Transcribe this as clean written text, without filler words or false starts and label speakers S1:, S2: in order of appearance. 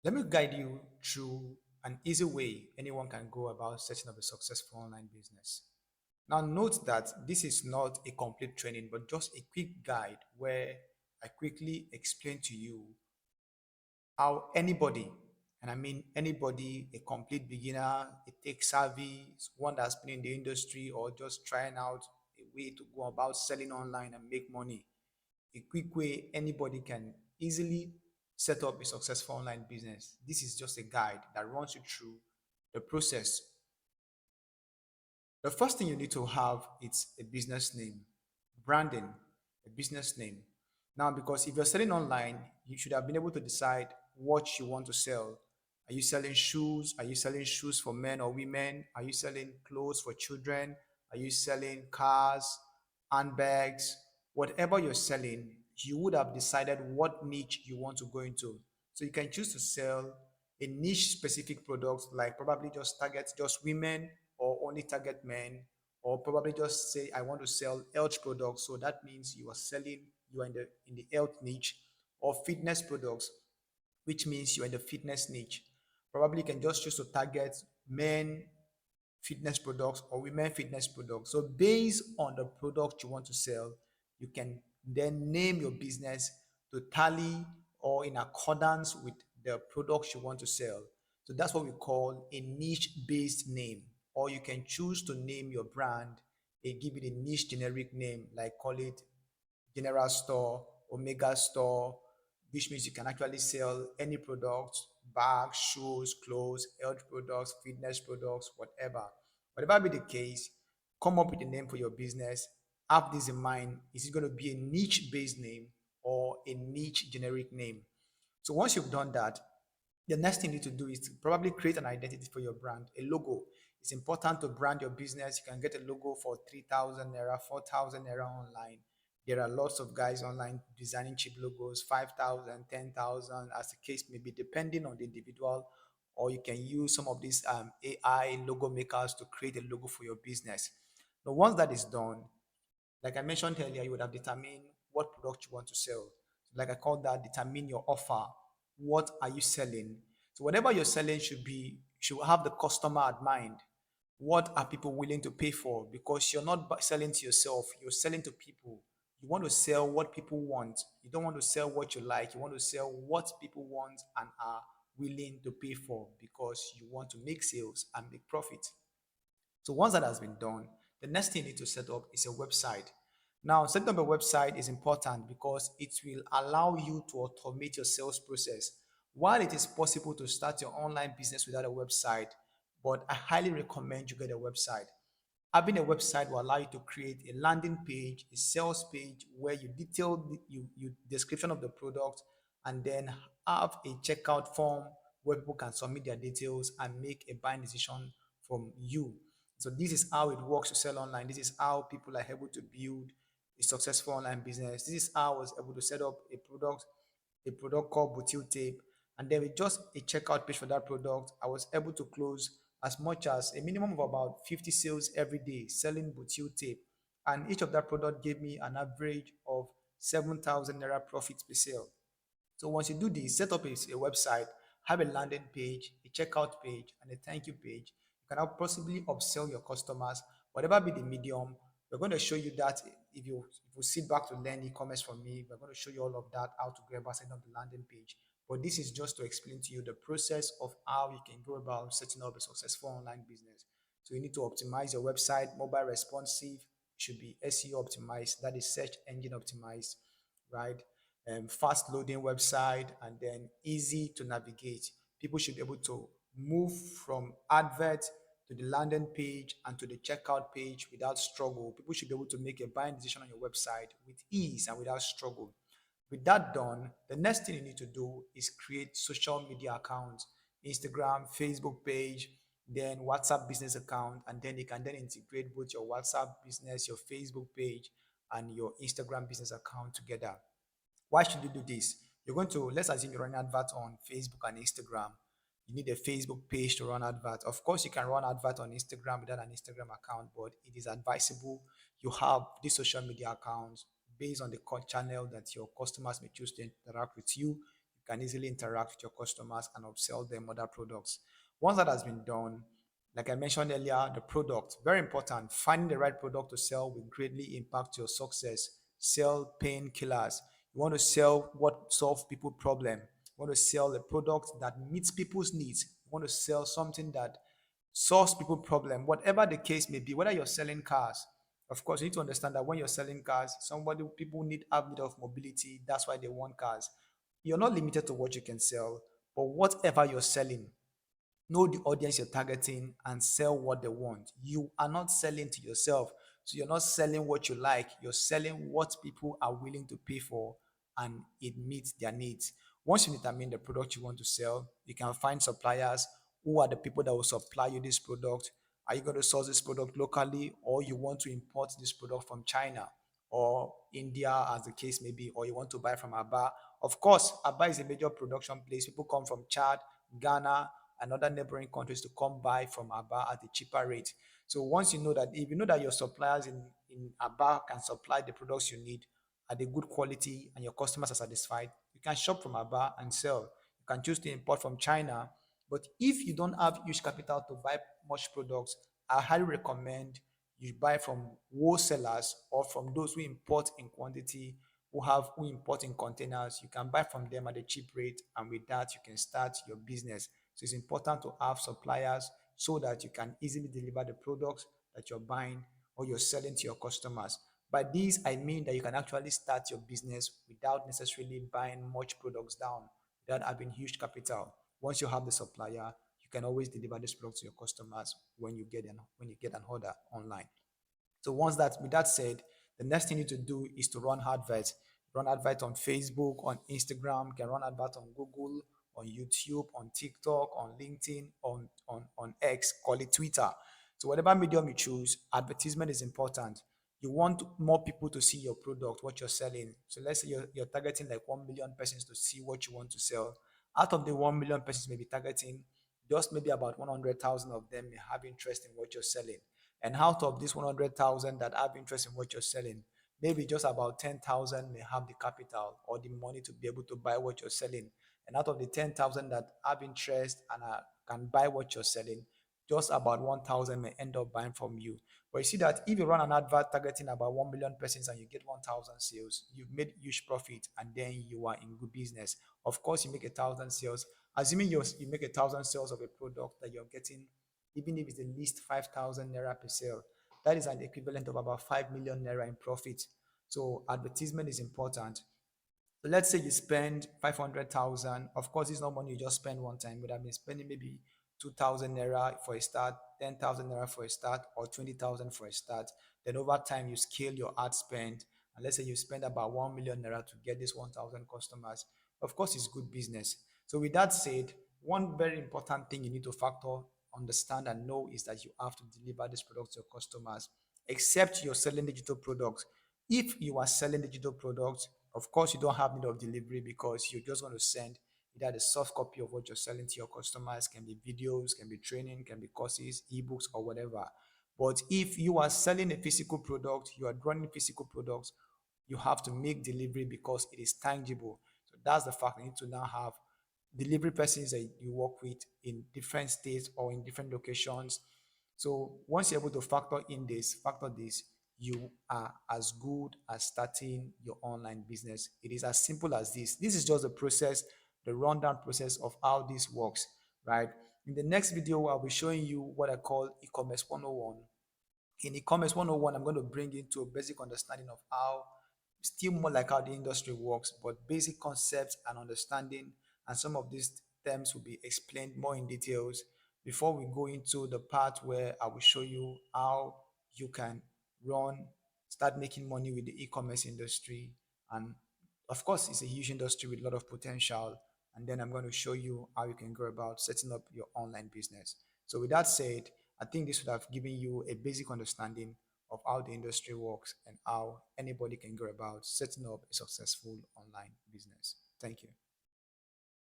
S1: Let me guide you through an easy way anyone can go about setting up a successful online business. Now, note that this is not a complete training, but just a quick guide where I quickly explain to you how anybody, and I mean anybody, a complete beginner, a tech savvy, one that's been in the industry, or just trying out a way to go about selling online and make money, a quick way anybody can easily set up a successful online business. This is just a guide that runs you through the process. The first thing you need to have is a business name, branding, a business name. Now, because if you're selling online, you should have been able to decide what you want to sell. Are you selling shoes? Are you selling shoes for men or women? Are you selling clothes for children? Are you selling cars, handbags? Whatever you're selling, you would have decided what niche you want to go into. So you can choose to sell a niche specific product, like probably just target just women or only target men, or probably just say I want to sell health products. So that means you are selling, you are in the health niche, or fitness products, which means you're in the fitness niche. Probably you can just choose to target men fitness products or women fitness products. So based on the product you want to sell, you can then name your business to tally or in accordance with the products you want to sell. So that's what we call a niche based name. Or you can choose to name your brand and give it a niche generic name, like call it general store, omega store, which means you can actually sell any products, bags, shoes, clothes, health products, fitness products, whatever. Whatever be the case, come up with a name for your business. Have this in mind. Is it going to be a niche based name or a niche generic name? So once you've done that, the next thing you need to do is to probably create an identity for your brand, a logo. It's important to brand your business. You can get a logo for 3,000 naira, 4,000 naira online. There are lots of guys online designing cheap logos, 5,000, 10,000, as the case may be, depending on the individual. Or you can use some of these AI logo makers to create a logo for your business. Now, once that is done, like I mentioned earlier, you would have determined what product you want to sell. Like I call that determine your offer. What are you selling? So whatever you're selling should have the customer at mind. What are people willing to pay for? Because you're not selling to yourself, you're selling to people. You want to sell what people want. You don't want to sell what you like. You want to sell what people want and are willing to pay for, because you want to make sales and make profit. So once that has been done, the next thing you need to set up is a website. Now, setting up a website is important because it will allow you to automate your sales process. While it is possible to start your online business without a website, but I highly recommend you get a website. Having a website will allow you to create a landing page, a sales page where you detail you description of the product, and then have a checkout form where people can submit their details and make a buying decision from you. So this is how it works to sell online. This is how people are able to build a successful online business. This is how I was able to set up a product called butyl tape. And then with just a checkout page for that product, I was able to close as much as a minimum of about 50 sales every day selling butyl tape. And each of that product gave me an average of 7,000 naira profits per sale. So once you do this, set up a website, have a landing page, a checkout page, and a thank you page. You can now possibly upsell your customers, whatever be the medium. We're going to show you that if you sit back to learn e-commerce from me, we're going to show you all of that, how to go about setting up the landing page. But this is just to explain to you the process of how you can go about setting up a successful online business. So you need to optimize your website, mobile responsive, should be SEO optimized, that is search engine optimized, right? Fast loading website, and then easy to navigate. People should be able to move from advert to the landing page and to the checkout page without struggle. People should be able to make a buying decision on your website with ease and without struggle. With that done, the next thing you need to do is create social media accounts, Instagram, Facebook page, then WhatsApp business account, and then you can then integrate both your WhatsApp business, your Facebook page, and your Instagram business account together. Why should you do this? You're going to, let's assume you run advert on Facebook and Instagram. You need a Facebook page to run advert. Of course, you can run advert on Instagram without an Instagram account, but it is advisable you have these social media accounts based on the channel that your customers may choose to interact with you. You You can easily interact with your customers and upsell them other products. Once that has been done, like I mentioned earlier, the product, very important. Finding the right product to sell will greatly impact your success. Sell painkillers. You want to sell what solves people problem. You want to sell a product that meets people's needs. You want to sell something that solves people problem, whatever the case may be, whether you're selling cars. Of course, you need to understand that when you're selling cars, somebody people need a bit of mobility. That's why they want cars. You're not limited to what you can sell, but whatever you're selling, know the audience you're targeting and sell what they want. You are not selling to yourself. So you're not selling what you like, you're selling what people are willing to pay for and it meets their needs. Once you determine the product you want to sell, you can find suppliers. Who are the people that will supply you this product? Are you going to source this product locally, or you want to import this product from China or India, as the case may be, or you want to buy from Aba? Of course, Aba is a major production place. People come from Chad, Ghana, and other neighboring countries to come buy from Aba at a cheaper rate. So once you know that, if you know that your suppliers in Aba can supply the products you need at a good quality and your customers are satisfied, you can shop from Aba and sell. You can choose to import from China. But if you don't have huge capital to buy much products, I highly recommend you buy from wholesalers or from those who import in quantity, who import in containers. You can buy from them at a cheap rate, and with that you can start your business. So it's important to have suppliers so that you can easily deliver the products that you're buying or you're selling to your customers. By this, I mean that you can actually start your business without necessarily buying much products down, without having huge capital. Once you have the supplier, you can always deliver this product to your customers when you get an order online. So once that, with that said, the next thing you need to do is to run adverts. Run adverts on Facebook, on Instagram, you can run adverts on Google, on YouTube, on TikTok, on LinkedIn, on X, call it Twitter. So whatever medium you choose, advertisement is important. You want more people to see your product, what you're selling. So let's say you're targeting like 1 million persons to see what you want to sell. Out of the 1 million persons maybe targeting, just maybe about 100,000 of them may have interest in what you're selling. And out of this 100,000 that have interest in what you're selling, maybe just about 10,000 may have the capital or the money to be able to buy what you're selling. And out of the 10,000 that have interest and can buy what you're selling, just about 1,000 may end up buying from you. But you see that if you run an advert targeting about 1 million persons and you get 1,000 sales, you've made huge profit and then you are in good business. Of course, you make 1,000 sales. Assuming you make 1,000 sales of a product that you're getting, even if it's the least 5,000 naira per sale, that is an equivalent of about 5 million naira in profit. So advertisement is important. So let's say you spend 500,000. Of course, it's not money you just spend one time, but I've been spending maybe 2,000 naira for a start, 10,000 naira for a start, or 20,000 for a start. Then over time, you scale your ad spend. And let's say you spend about 1 million naira to get this 1,000 customers. Of course, it's good business. So with that said, one very important thing you need to factor, understand, and know is that you have to deliver this product to your customers. Except you're selling digital products. If you are selling digital products, of course, you don't have need of delivery because you're just going to send either the soft copy of what you're selling to your customers, can be videos, can be training, can be courses, ebooks, or whatever. But if you are selling a physical product, you are running physical products, you have to make delivery because it is tangible. So that's the fact. You need to now have delivery persons that you work with in different states or in different locations. So once you're able to factor this, you are as good as starting your online business. It is as simple as this. This is just the process, the rundown process of how this works, right? In the next video, I'll be showing you what I call e-commerce 101. In e-commerce 101, I'm going to bring you into a basic understanding of how, still more like how the industry works, but basic concepts and understanding, and some of these terms will be explained more in details before we go into the part where I will show you how you can run, start making money with the e-commerce industry. And of course, it's a huge industry with a lot of potential. And then I'm going to show you how you can go about setting up your online business. So with that said, I think this would have given you a basic understanding of how the industry works and how anybody can go about setting up a successful online business. Thank you.